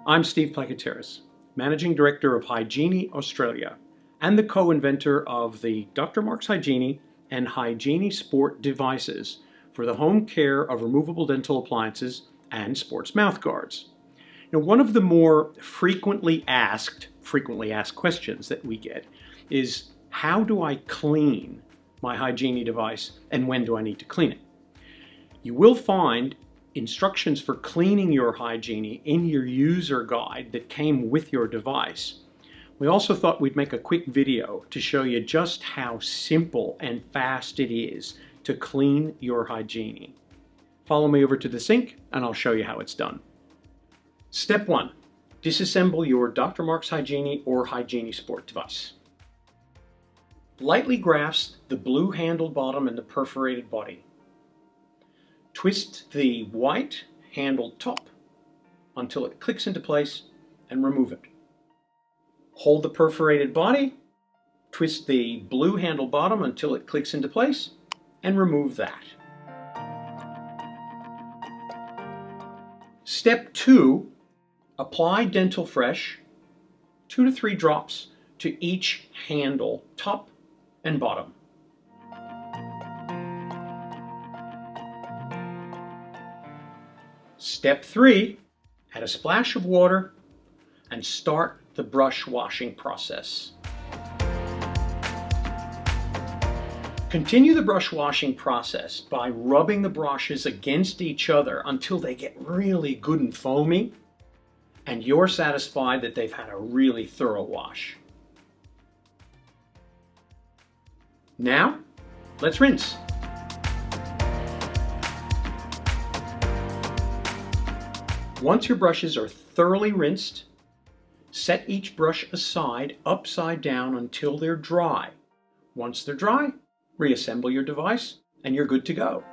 I'm Steve Placateris, Managing Director of HyGenie Australia and the co-inventor of the Dr. Mark's HyGenie and HyGenie Sport devices for the home care of removable dental appliances and sports mouth guards. Now, one of the more frequently asked questions that we get is, how do I clean my HyGenie device and when do I need to clean it? You will find instructions for cleaning your HyGenie in your user guide that came with your device. We also thought we'd make a quick video to show you just how simple and fast it is to clean your HyGenie. Follow me over to the sink and I'll show you how it's done. Step 1. Disassemble your Dr. Mark's HyGenie or HyGenie Sport device. Lightly grasp the blue handled bottom and the perforated body. Twist the white handled top until it clicks into place and remove it. Hold the perforated body, twist the blue handled bottom until it clicks into place and remove that. Step 2, apply Dental Fresh 2 to 3 drops to each handle, top and bottom. Step 3, add a splash of water and start the brush washing process. Continue the brush washing process by rubbing the brushes against each other until they get really good and foamy and you're satisfied that they've had a really thorough wash. Now, let's rinse. Once your brushes are thoroughly rinsed, set each brush aside upside down until they're dry. Once they're dry, reassemble your device and you're good to go.